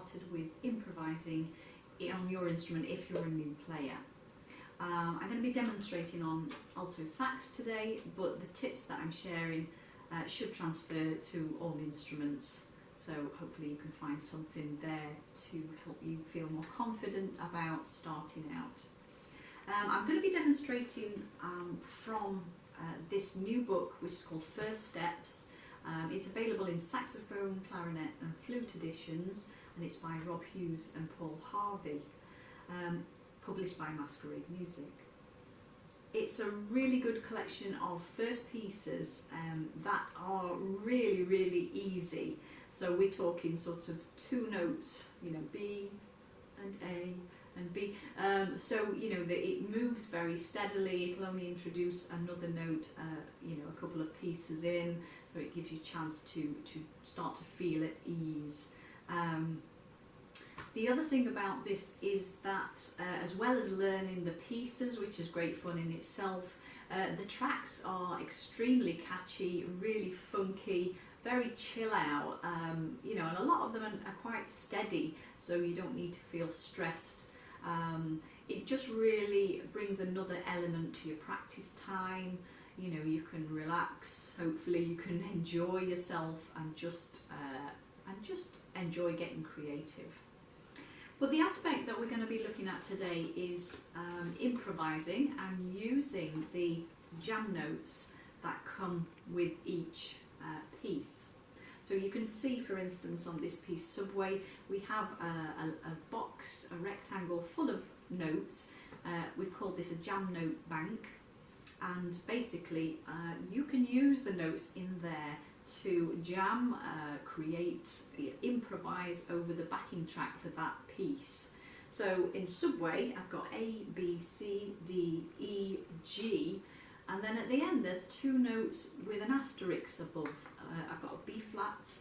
started with improvising on your instrument if you're a new player. I'm going to be demonstrating on alto sax today, but the tips that I'm sharing should transfer to all instruments, so hopefully you can find something there to help you feel more confident about starting out. I'm going to be demonstrating from this new book, which is called First Steps. It's available in saxophone, clarinet and flute editions, and it's by Rob Hughes and Paul Harvey, published by Masquerade Music. It's a really good collection of first pieces that are really easy. So we're talking sort of two notes, you know, B and A and B. So you know that it moves very steadily. It'll only introduce another note, you know, a couple of pieces in, so it gives you a chance to start to feel at ease. The other thing about this is that as well as learning the pieces, which is great fun in itself, the tracks are extremely catchy, really funky, very chill out, you know, and a lot of them are quite steady, so you don't need to feel stressed. It just really brings another element to your practice time. You know, you can relax, hopefully you can enjoy yourself and just enjoy getting creative. But the aspect that we're going to be looking at today is improvising and using the jam notes that come with each piece. So you can see, for instance, on this piece, Subway, we have a box, a rectangle full of notes. We've called this a jam note bank, and basically you can use the notes in there to jam, create, improvise over the backing track for that piece. So in Subway I've got A, B, C, D, E, G, and then at the end there's two notes with an asterisk above. I've got a B flat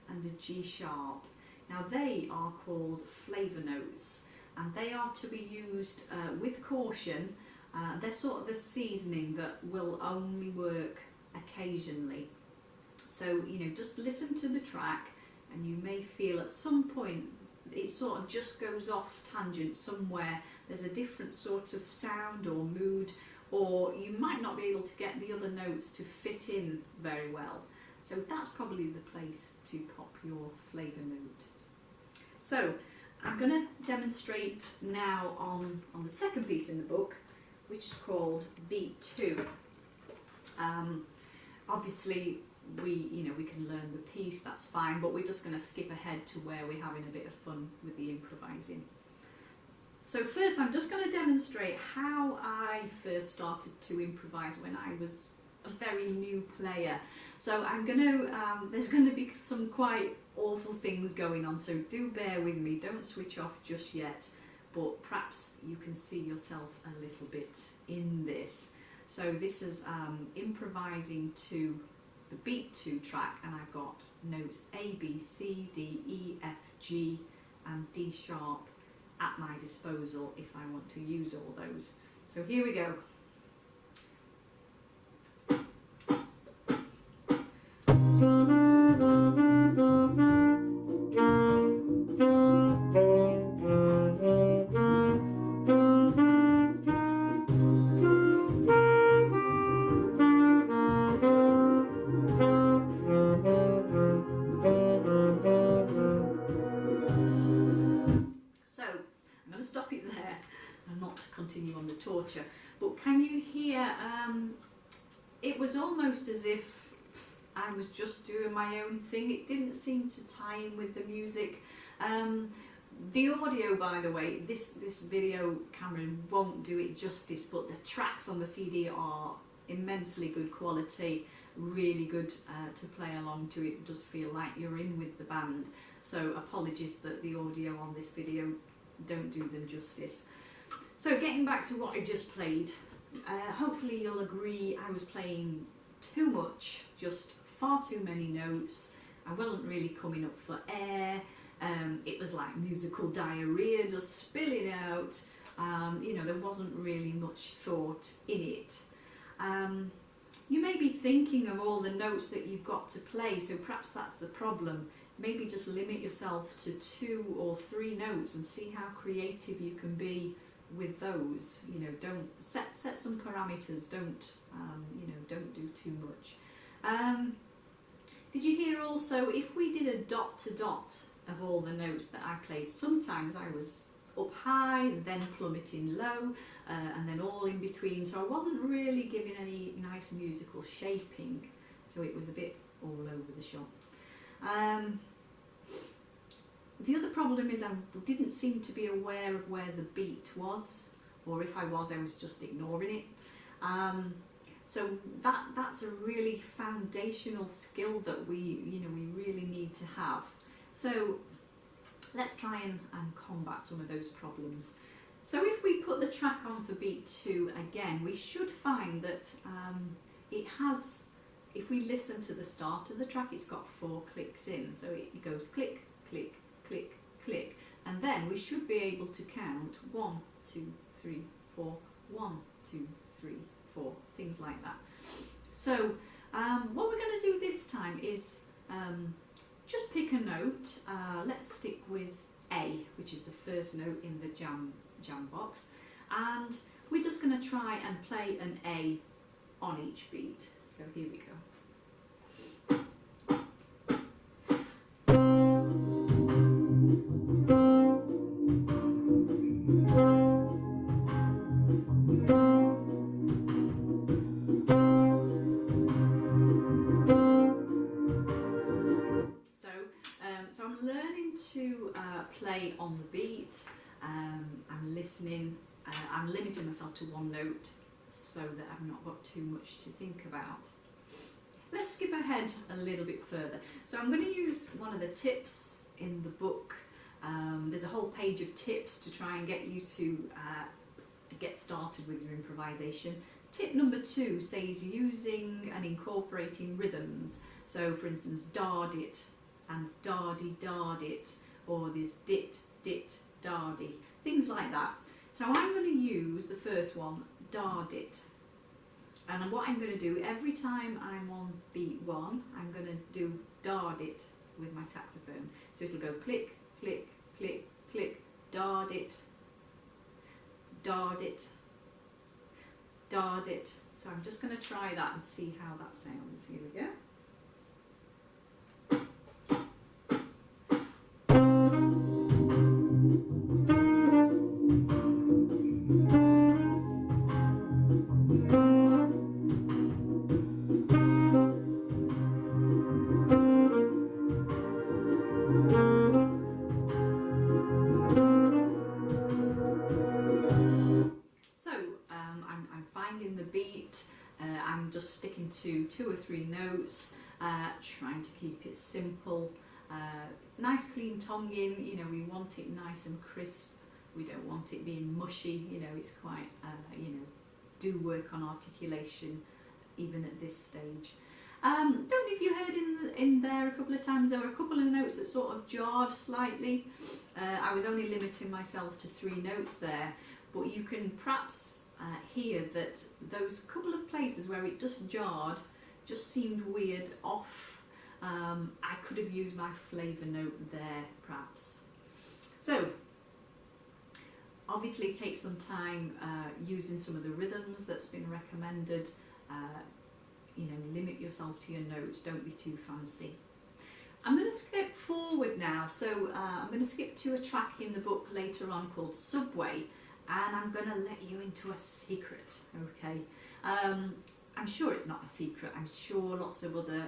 and a G sharp. Now they are called flavour notes, and they are to be used with caution. They're sort of a seasoning that will only work occasionally. So, you know, just listen to the track and you may feel at some point it sort of just goes off tangent somewhere. There's a different sort of sound or mood, or you might not be able to get the other notes to fit in very well. So that's probably the place to pop your flavour note. So I'm going to demonstrate now on the second piece in the book, which is called Beat 2. Obviously we can learn the piece, that's fine, but we're just going to skip ahead to where we're having a bit of fun with the improvising. So first I'm just going to demonstrate how I first started to improvise when I was a very new player. So I'm going to, there's going to be some quite awful things going on, so do bear with me, don't switch off just yet, but perhaps you can see yourself a little bit in this. So this is improvising to the Beat 2 track, and I've got notes A, B, C, D, E, F, G and D sharp at my disposal if I want to use all those. So here we go. Stop it there and not continue on the torture, but can you hear it was almost as if I was just doing my own thing. It didn't seem to tie in with the music. The audio, by the way, this video camera won't do it justice, but the tracks on the CD are immensely good quality, really good to play along to. It does feel like you're in with the band, so apologies that the audio on this video don't do them justice. So getting back to what I just played, hopefully you'll agree I was playing too much, just far too many notes. I wasn't really coming up for air. It was like musical diarrhea just spilling out. You know, there wasn't really much thought in it. You may be thinking of all the notes that you've got to play, so perhaps that's the problem. maybe just limit yourself to 2 or 3 notes and see how creative you can be with those. You know, don't set some parameters. Don't don't do too much. Did you hear also, if we did a dot to dot of all the notes that I played, sometimes I was up high, then plummeting low, and then all in between, so I wasn't really giving any nice musical shaping, so it was a bit all over the shop. The other problem is I didn't seem to be aware of where the beat was, or if I was just ignoring it. So that's a really foundational skill that we really need to have. So let's try and combat some of those problems. So if we put the track on for beat 2 again, we should find that it has, if we listen to the start of the track, it's got 4 clicks in. So it goes click, click, click, click, and then we should be able to count 1, 2, 3, 4, 1, 2, 3, 4, things like that. So what we're going to do this time is just pick a note. Let's stick with A, which is the first note in the jam box, and we're just going to try and play an A on each beat. So here we go. So I'm learning to play on the beat. I'm listening. I'm limiting myself to 1 note so that I've not got too much to think about. Let's skip ahead a little bit further. So I'm going to use one of the tips in the book. There's a whole page of tips to try and get you to get started with your improvisation. Tip number 2 says using and incorporating rhythms. So for instance, dard it and dardy dard it, or this dit dit dardy, things like that. So I'm going to use the first one, dard it, and what I'm going to do every time I'm on beat 1, I'm going to do dard it with my saxophone. So it'll go click, click, click, click, dard it, dard it, dard it. So I'm just going to try that and see how that sounds. Here we go. I'm finding the beat, I'm just sticking to 2 or 3 notes, trying to keep it simple, nice clean tonguing. You know, we want it nice and crisp, we don't want it being mushy, you know, it's quite, do work on articulation even at this stage. Don't know if you heard in there a couple of times, there were a couple of notes that sort of jarred slightly. I was only limiting myself to 3 notes there, but you can perhaps hear that those couple of places where it just jarred just seemed weird, off. I could have used my flavour note there perhaps. So obviously take some time using some of the rhythms that's been recommended. Limit yourself to your notes, don't be too fancy. I'm going to skip forward now, so I'm going to skip to a track in the book later on called Subway, and I'm going to let you into a secret, okay? I'm sure it's not a secret, I'm sure lots of other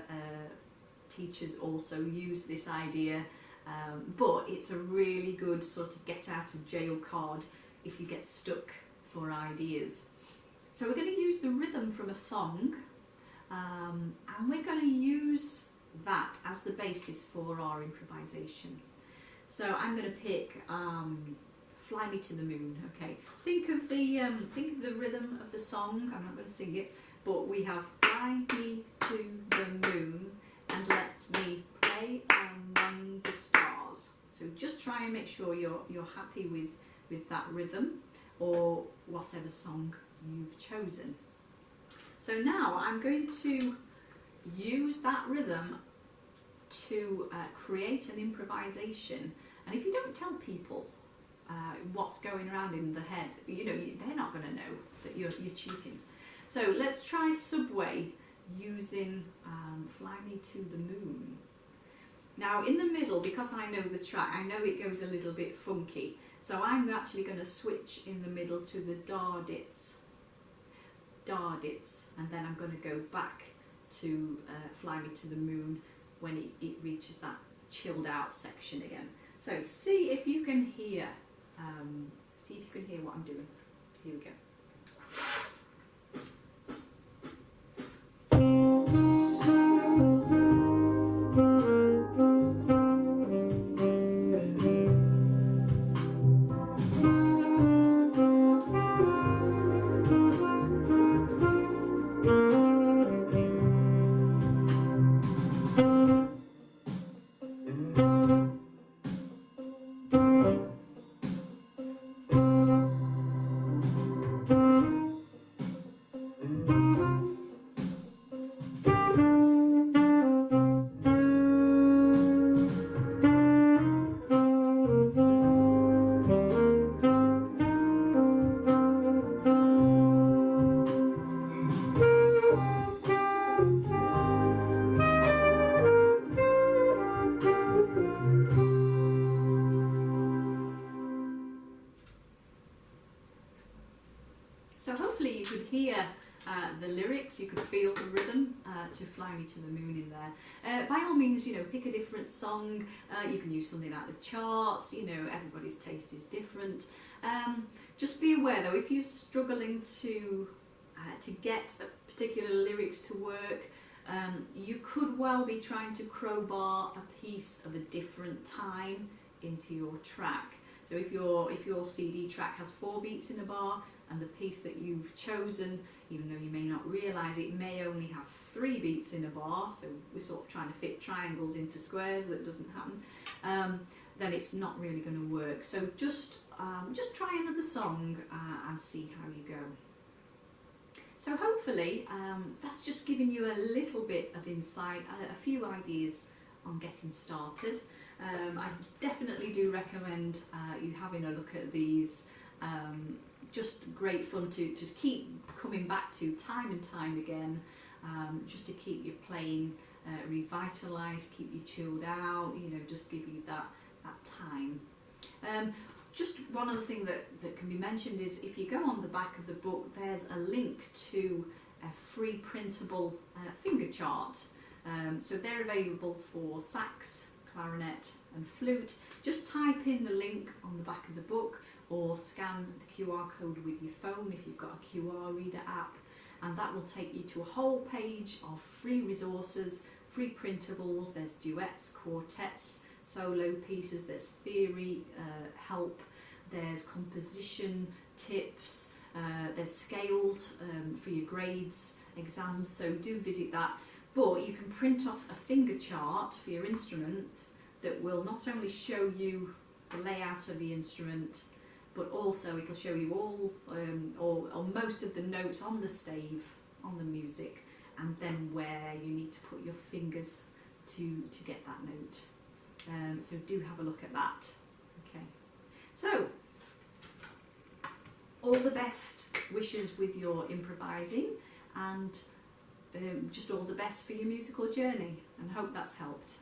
teachers also use this idea, but it's a really good sort of get out of jail card if you get stuck for ideas. So we're going to use the rhythm from a song, and we're going to use that as the basis for our improvisation. So I'm going to pick Fly Me to the Moon. Okay, think of the rhythm of the song. I'm not going to sing it, but we have Fly me to the moon and let me play among the stars. So just try and make sure you're happy with that rhythm or whatever song you've chosen. So now I'm going to use that rhythm to create an improvisation, and if you don't tell people what's going around in the head, they're not going to know that you're cheating. So let's try Subway using Fly Me to the Moon. Now in the middle, because I know the track, I know it goes a little bit funky, so I'm actually going to switch in the middle to the Dardits, and then I'm going to go back to Fly Me to the Moon when it reaches that chilled out section again. So see if you can hear what I'm doing. Here we go. So hopefully you could hear the lyrics, you could feel the rhythm to Fly Me to the Moon in there. By all means, pick a different song. You can use something out of the charts. Everybody's taste is different. Just be aware though, if you're struggling to get particular lyrics to work, you could well be trying to crowbar a piece of a different time into your track. So if your CD track has 4 beats in a bar, and the piece that you've chosen, even though you may not realise it, may only have 3 beats in a bar, so we're sort of trying to fit triangles into squares, that doesn't happen, then it's not really going to work. So just try another song and see how you go. So hopefully that's just given you a little bit of insight, a few ideas on getting started. I definitely do recommend you having a look at these. Just great fun to keep coming back to time and time again, just to keep your playing revitalised, keep you chilled out, just give you that time. Just one other thing that can be mentioned is if you go on the back of the book, there's a link to a free printable finger chart. So they're available for sax, clarinet and flute. Just type in the link on the back of the book, or scan the QR code with your phone if you've got a QR reader app, and that will take you to a whole page of free resources, free printables. There's duets, quartets, solo pieces, there's theory help, there's composition tips, there's scales for your grades, exams, so do visit that. But you can print off a finger chart for your instrument that will not only show you the layout of the instrument, but also it will show you all or most of the notes on the stave, on the music, and then where you need to put your fingers to get that note. So do have a look at that. Okay. So all the best wishes with your improvising, and just all the best for your musical journey, and hope that's helped.